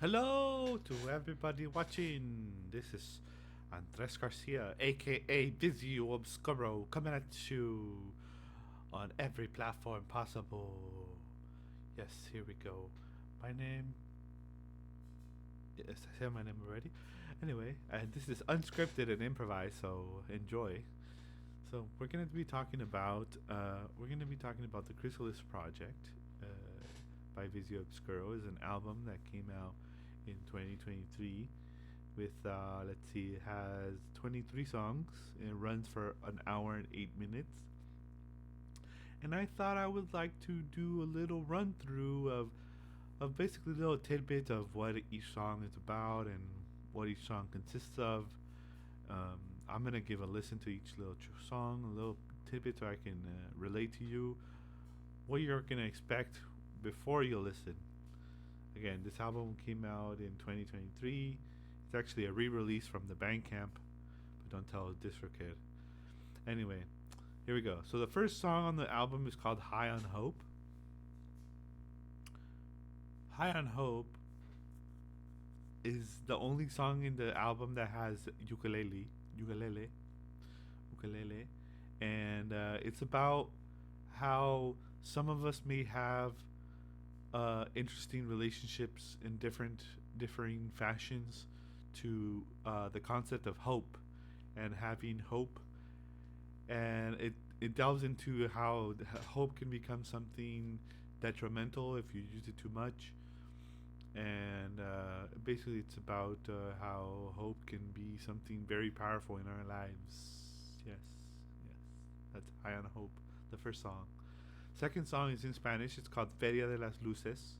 Hello to everybody watching. This is Andres Garcia, aka Visio Obscuro, coming at you on every platform possible. Yes, here we go. My name. Yes, I said my name already. Anyway, this is unscripted and improvised, so enjoy. So we're gonna be talking about the Chrysalis Project uh, by Visio Obscuro. Is an album that came out in 2023 with let's see, it has 23 songs. It runs for an hour and 8 minutes. And I thought I would like to do a little run through of basically little tidbits of what each song is about and what each song consists of. I'm gonna give a listen to each little song, a little tidbit, so I can relate to you what you're gonna expect before you listen. Again, this album came out in 2023. It's actually a re-release from the Bandcamp, but don't tell this for kid. Anyway, here we go. So the first song on the album is called "High on Hope." "High on Hope" is the only song in the album that has ukulele, and it's about how some of us may have interesting relationships in differing fashions to the concept of hope and having hope, and it delves into how hope can become something detrimental if you use it too much, and basically it's about how hope can be something very powerful in our lives. Yes, yes, that's "High on Hope," the first song. Second song is in Spanish. It's called "Feria de las Luces."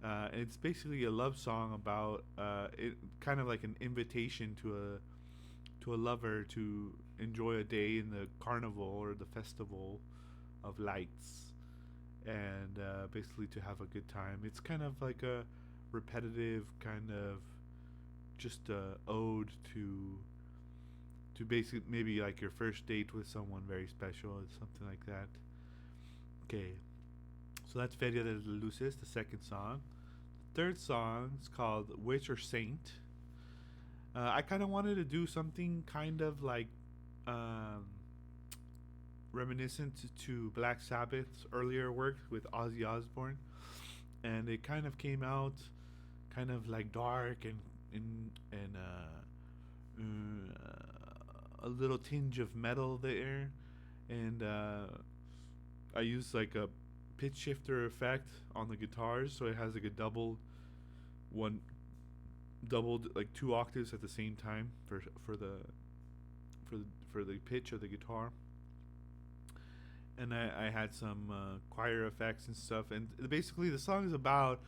And it's basically a love song about it, kind of like an invitation to a lover to enjoy a day in the carnival or the festival of lights, and basically to have a good time. It's kind of like a repetitive kind of just a ode to basically maybe like your first date with someone very special or something like that. Okay, so that's Feria de las Luces, the second song. Third song is called "Witch or Saint." I kind of wanted to do something kind of like um, reminiscent to Black Sabbath's earlier work with Ozzy Osbourne, and it kind of came out kind of like dark and a little tinge of metal there, and I used like a pitch shifter effect on the guitars, so it has like a one doubled like two octaves at the same time for the pitch of the guitar. And I had some choir effects and stuff. And basically, the song is about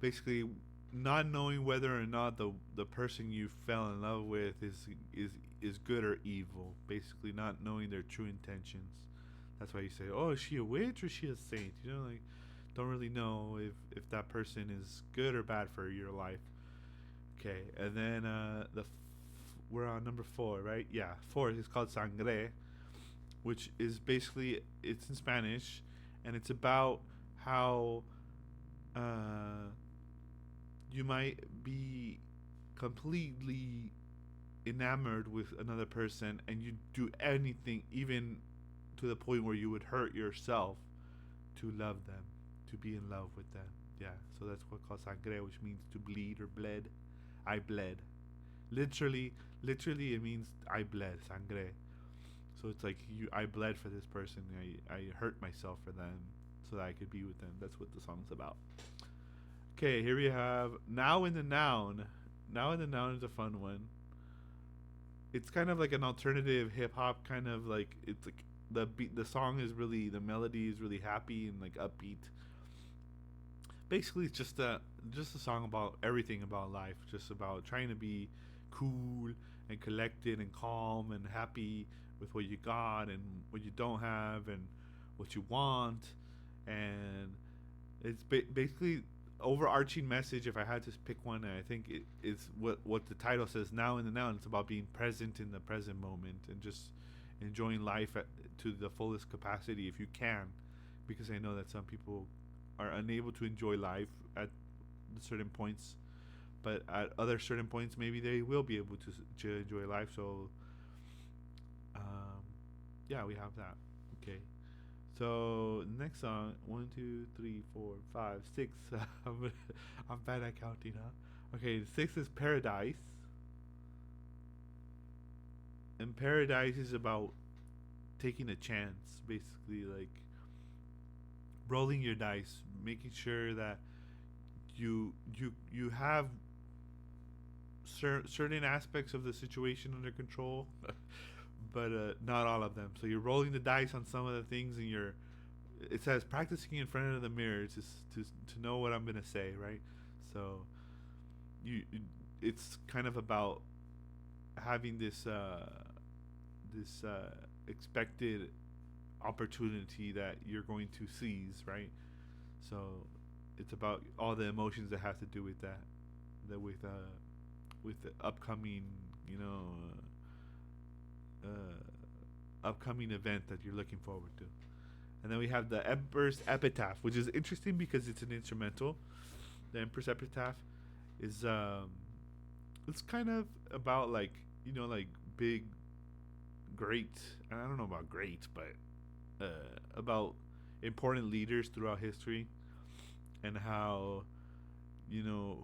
basically not knowing whether or not the person you fell in love with is good or evil. Basically, not knowing their true intentions. That's why you say, "Oh, is she a witch or is she a saint?" You know, like don't really know if that person is good or bad for your life. Okay, and then we're on number four, right? Yeah, four is called Sangre, which is basically it's in Spanish, and it's about how uh, you might be completely enamored with another person, and you do anything, even to the point where you would hurt yourself to love them, to be in love with them. Yeah, so that's what called sangre, which means to bleed or bled. I bled. Literally, it means I bled. Sangre. So it's like I bled for this person. I hurt myself for them so that I could be with them. That's what the song's about. Okay, here we have "Now in the Noun." "Now in the Noun" is a fun one. It's kind of like an alternative hip hop kind of like it's like the song is really the melody is really happy and like upbeat. Basically, it's just a song about everything about life, just about trying to be cool and collected and calm and happy with what you got and what you don't have and what you want, and it's basically overarching message. If I had to pick one, I think it is what the title says. Now in the now, and it's about being present in the present moment and just enjoying life to the fullest capacity if you can, because I know that some people are unable to enjoy life at certain points but at other certain points, maybe they will be able to enjoy life. So, um, yeah, we have that. Okay. So next song, one, two, three, four, five, six. I'm bad at counting, huh? Okay, six is Paradise, and Paradise is about taking a chance, basically, like rolling your dice, making sure that you have certain aspects of the situation under control, but not all of them. So you're rolling the dice on some of the things, and you're it says practicing in front of the mirror to know what I'm gonna say, right? So you it's kind of about having this expected opportunity that you're going to seize, right? So it's about all the emotions that have to do with with the upcoming, you know, upcoming event that you're looking forward to. And then we have the Emperor's Epitaph, which is interesting because it's an instrumental. The Emperor's Epitaph is it's kind of about like, like big, great. I don't know about great, but about important leaders throughout history, and how,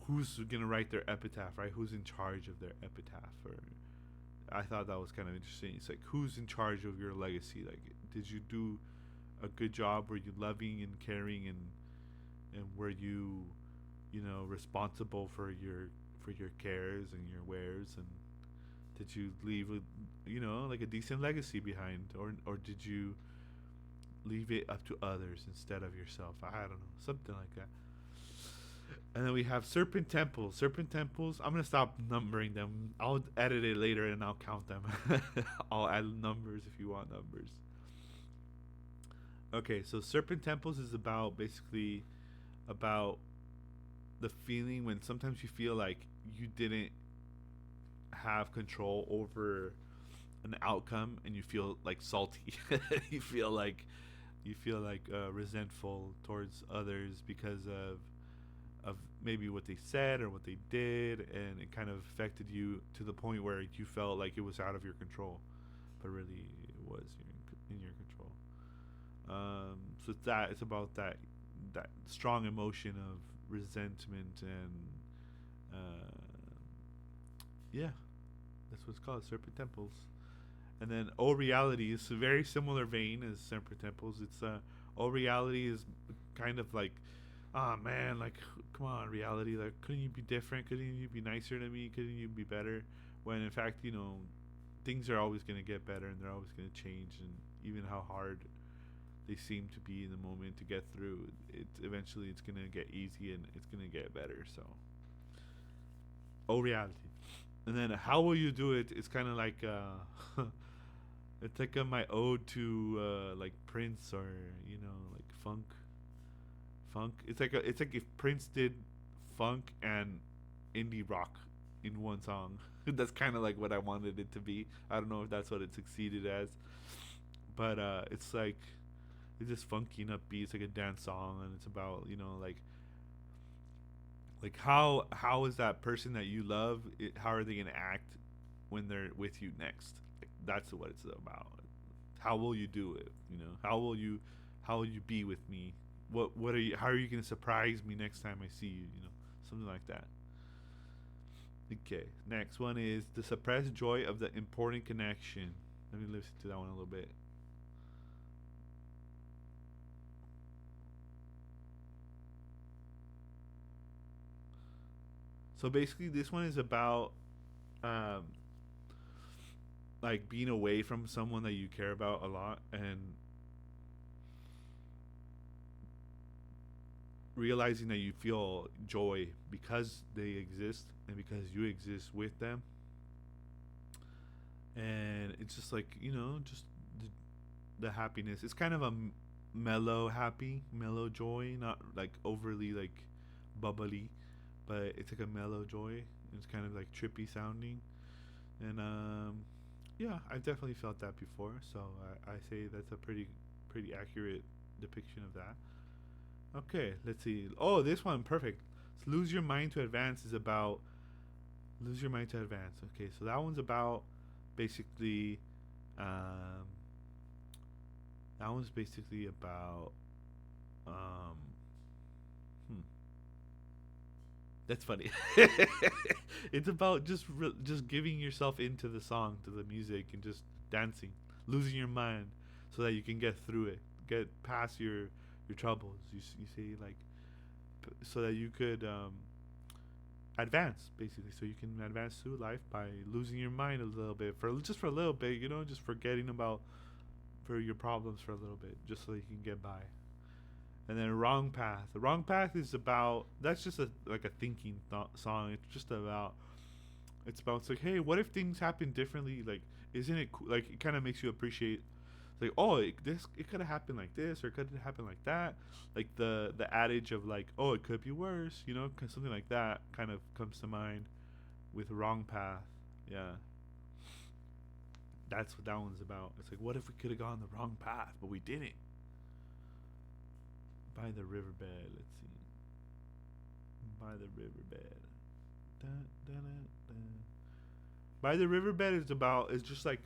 who's gonna write their epitaph, right? Who's in charge of their epitaph? Or I thought that was kind of interesting. It's like, who's in charge of your legacy? Like, did you do a good job? Were you loving and caring, and were you, responsible for your cares and your wares, and did you leave like a decent legacy behind, or did you leave it up to others instead of yourself? I don't know, something like that. And then we have Serpent Temples. Serpent Temples, I'm gonna stop numbering them. I'll edit it later and I'll count them. I'll add numbers if you want numbers. Okay, so Serpent Temples is about, basically, about the feeling when sometimes you feel like you didn't have control over an outcome, and you feel like salty. you feel like resentful towards others because of maybe what they said or what they did, and it kind of affected you to the point where you felt like it was out of your control, but really it was in your control. So it's about that strong emotion of resentment, and yeah, that's what it's called, Serpent Temples. And then O Reality is a very similar vein as Serpent Temples. It's O Reality is kind of like, oh man, like, come on, reality, like, couldn't you be different? Couldn't you be nicer to me? Couldn't you be better? When in fact, things are always gonna get better, and they're always gonna change, and even how hard they seem to be in the moment to get through, it eventually it's gonna get easy, and it's gonna get better. So, oh, reality. And then how will you do it? It's kind of like it's like my ode to like Prince, or like funk. It's like if Prince did funk and indie rock in one song. That's kind of like what I wanted it to be. I don't know if that's what it succeeded as, but it's like, it's just funky and upbeat. It's like a dance song, and it's about, like how is that person that you love, how are they gonna act when they're with you next? Like, that's what it's about. How will you do it? How will you be with me? What are you how are you gonna surprise me next time I see you? Something like that. Okay, next one is the suppressed joy of the important connection. Let me listen to that one a little bit. So basically, this one is about um, like being away from someone that you care about a lot, and realizing that you feel joy because they exist and because you exist with them. And it's just like, just the happiness. It's kind of a mellow joy, not like overly like bubbly, but it's like a mellow joy. It's kind of like trippy sounding, and yeah, I've definitely felt that before. So I say that's a pretty accurate depiction of that. Okay, let's see. Oh, this one, perfect. Lose Your Mind to Advance is about Lose Your Mind to Advance. Okay, so that one's about basically um, that one's basically about um, hmm, that's funny. It's about just giving yourself into the song, to the music, and just dancing, losing your mind, so that you can get through it, get past your troubles. You see, like, so that you could advance, basically, so you can advance through life by losing your mind a little bit, for a little bit, just forgetting about for your problems for a little bit, just so you can get by. And then Wrong Path. The Wrong Path is about, that's just a like a thinking song. It's just about, it's like, hey, what if things happen differently? Like, isn't it cool? Like, it kind of makes you appreciate, like, oh, it could have happened like this, or it could have happened like that. Like the adage of, like, oh, it could be worse, 'cause something like that kind of comes to mind with Wrong Path. Yeah, that's what that one's about. It's like, what if we could have gone the wrong path, but we didn't? By the riverbed. Let's see. By the riverbed. Dun, dun, dun, dun. By the riverbed is about, it's just like,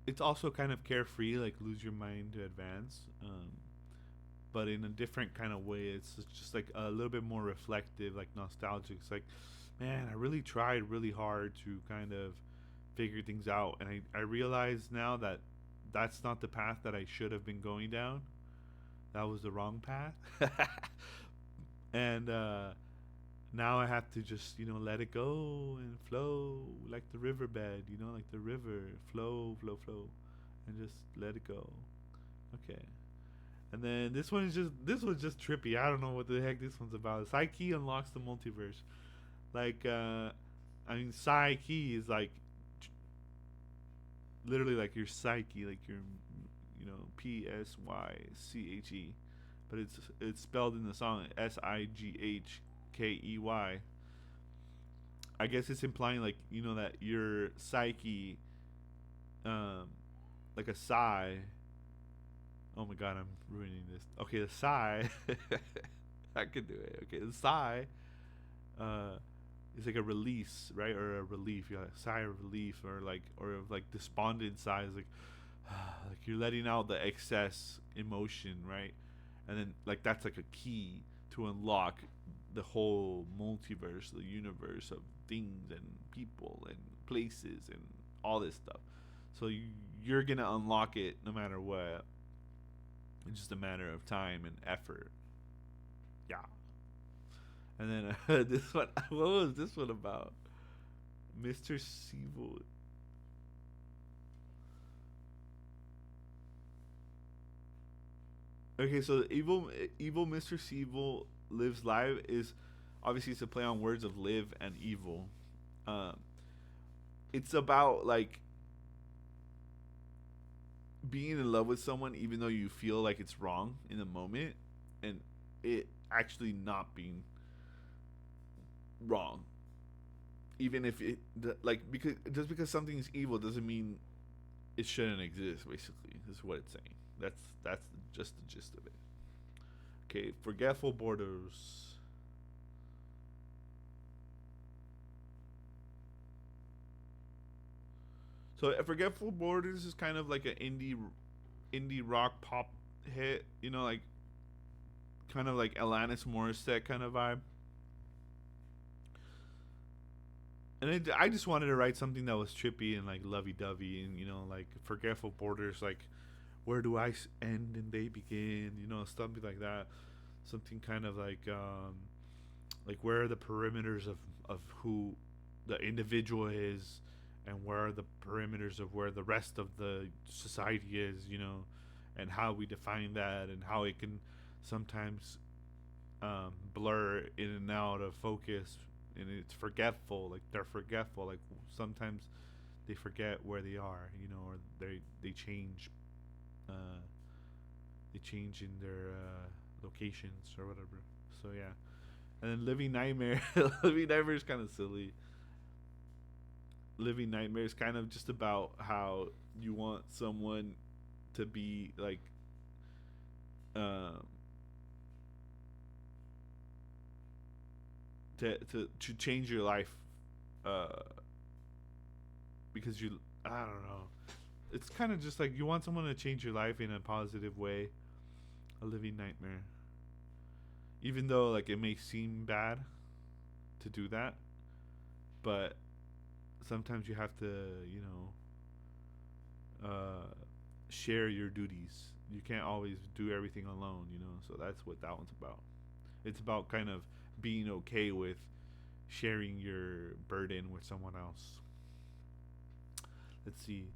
it's also kind of carefree, like Lose Your Mind to Advance, but in a different kind of way. It's just like a little bit more reflective, like nostalgic. It's like, man, I really tried really hard to kind of figure things out, and I realize now that that's not the path that I should have been going down. That was the wrong path. And now I have to just, let it go and flow like the riverbed, like the river, flow, flow, flow, and just let it go. Okay. And then this one's just trippy. I don't know what the heck this one's about. Psyche unlocks the multiverse. Like, I mean, Psyche is like literally like your psyche, like your, Psyche, but it's spelled in the song Sighkey. I guess it's implying, like, that your psyche, um, like a sigh. Oh my god, I'm ruining this. Okay, the sigh. I could do it. Okay, the sigh. Uh, is like a release, right, or a relief. You like sigh of relief, or like despondent sighs, like like you're letting out the excess emotion, right? And then, like, that's like a key to unlock the whole multiverse, the universe of things and people and places and all this stuff. So you're gonna unlock it no matter what. It's just a matter of time and effort. Yeah. And then this one, what was this one about? Mr. Siebel. Okay, so the evil Mr. Siebel lives live is obviously, it's a play on words of live and evil. Um, it's about, like, being in love with someone even though you feel like it's wrong in the moment, and it actually not being wrong, even if it, like, because just because something is evil doesn't mean it shouldn't exist. Basically, is what it's saying. That's just the gist of it. Okay, forgetful borders. So forgetful borders is kind of like an indie rock pop hit. Like, kind of like Alanis Morissette kind of vibe. And I just wanted to write something that was trippy and, like, lovey-dovey, and, like, forgetful borders, like, where do I end and they begin, something like that. Something kind of like where are the perimeters of who the individual is, and where are the perimeters of where the rest of the society is, and how we define that, and how it can sometimes blur in and out of focus, and it's forgetful. Like, they're forgetful. Like, sometimes they forget where they are, or they change, uh, they change in their locations or whatever. So yeah, and then Living Nightmare. Living Nightmare is kind of silly. Living Nightmare is kind of just about how you want someone to be, like, um, to change your life, uh, because you, I don't know. It's kind of just like you want someone to change your life in a positive way. A living nightmare. Even though like it may seem bad to do that, but sometimes you have to, you share your duties. You can't always do everything alone, So that's what that one's about. It's about kind of being okay with sharing your burden with someone else. Let's see.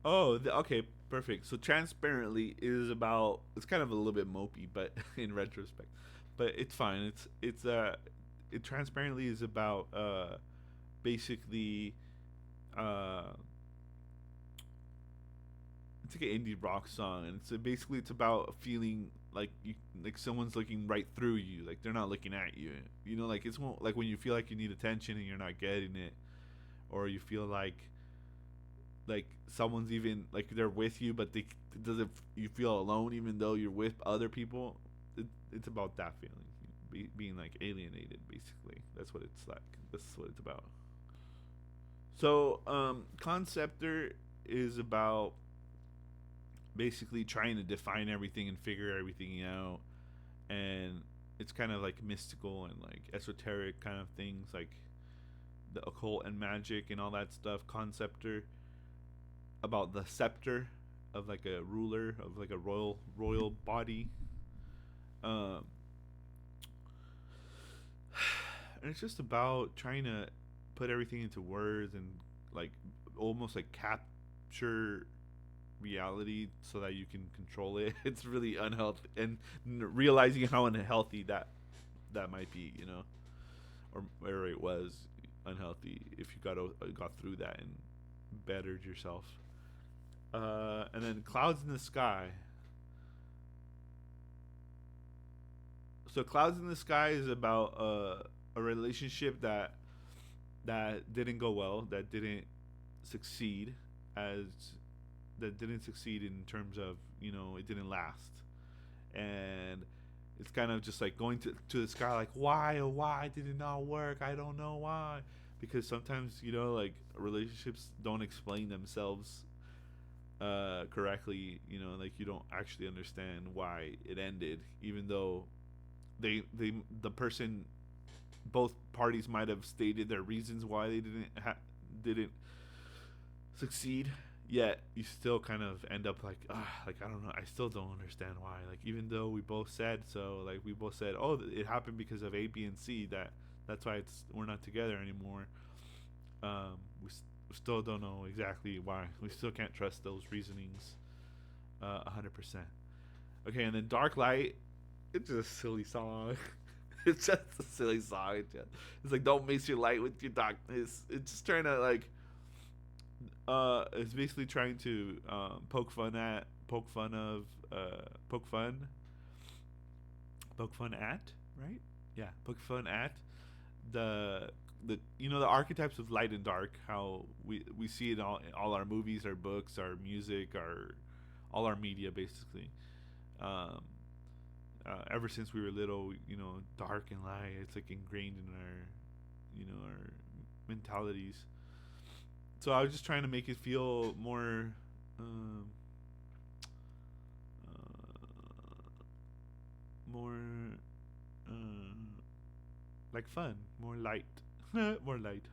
Oh, okay, perfect. So transparently is about. It's kind of a little bit mopey, but in retrospect, but it's fine. It transparently is about basically uh it's like an indie rock song, and it's about feeling like someone's looking right through you, like they're not looking at you. Like like when you feel like you need attention and you're not getting it, or you feel like someone's even like they're with you, but they it doesn't you feel alone even though you're with other people. It's about that feeling, being like alienated. Basically, that's what it's like. That's what it's about. So, Conceptor is about basically trying to define everything and figure everything out, and it's kind of like mystical and like esoteric kind of things, like the occult and magic and all that stuff. Conceptor about the scepter of like a ruler of like a royal body. Um, and it's just about trying to put everything into words and like almost like capture reality so that you can control it. It's really unhealthy, and realizing how unhealthy that might be, or it was unhealthy if you got through that and bettered yourself. And then Clouds in the Sky. So Clouds in the Sky is about a relationship that didn't go well, succeed as that didn't succeed in terms of it didn't last, and it's kind of just like going to the sky like why did it not work? I don't know why, because sometimes like relationships don't explain themselves correctly. Like you don't actually understand why it ended, even though the person both parties might have stated their reasons why they didn't succeed. Yet you still kind of end up like I don't know, I still don't understand why, like even though we both said so, like we both said, oh, it happened because of A, B, and C, that's why we're not together anymore. We still don't know exactly why. We still can't trust those reasonings 100%. Okay, and then Dark Light, it's just a silly song. It's just a silly song. It's like, don't mix your light with your darkness. It's just trying to like it's basically trying to poke fun at, right? Yeah, poke fun at the the archetypes of light and dark, how we see it in all our movies, our books, our music, our all our media basically. um Ever since we were little, dark and light, it's like ingrained in our mentalities. So I was just trying to make it feel more um, more uh, like fun, more light, more light,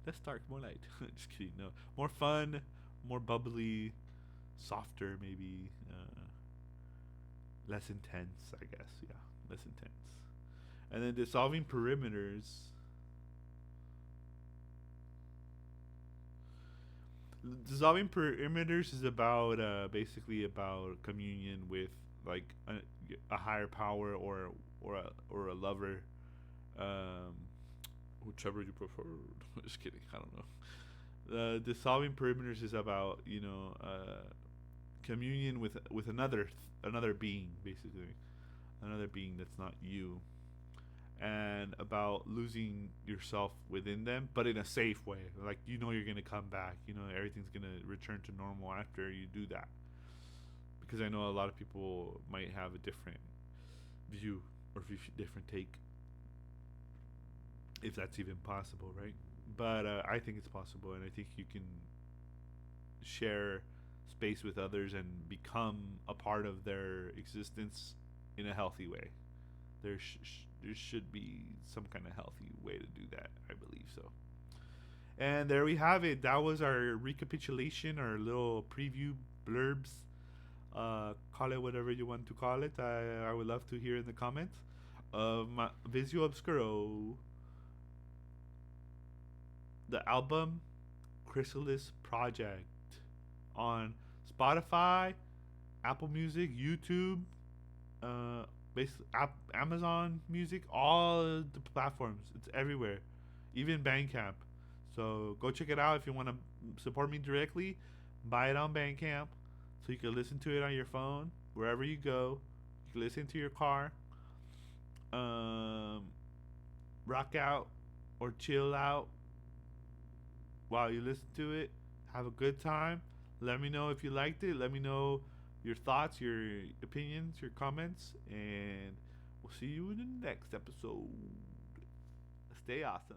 less dark, more light. Just kidding. No, more fun, more bubbly, softer, maybe less intense. I guess, yeah, less intense. And then dissolving perimeters. Dissolving perimeters is about basically about communion with like a higher power, or a lover, um, whichever you prefer. Just kidding. I don't know. Dissolving perimeters is about communion with another being, basically another being that's not you. and about losing yourself within them, but in a safe way. Like, you're gonna come back. Everything's gonna return to normal after you do that. Because I know a lot of people might have a different view or different take, if that's even possible, right? But I think it's possible, and I think you can share space with others and become a part of their existence in a healthy way. There should be some kind of healthy way to do that. I believe so. And there we have it. That was our recapitulation, our little preview blurbs. Call it whatever you want to call it. I would love to hear in the comments of my Visio Obscuro, the album Chrysalis Project, on Spotify, Apple Music, YouTube, basically Amazon Music, all the platforms. It's everywhere, even Bandcamp. So go check it out if you want to support me directly. Buy it on Bandcamp, so you can listen to it on your phone wherever you go. You can listen to your car, rock out or chill out while you listen to it. Have a good time. Let me know if you liked it. Let me know your thoughts, your opinions, your comments, and we'll see you in the next episode. Stay awesome.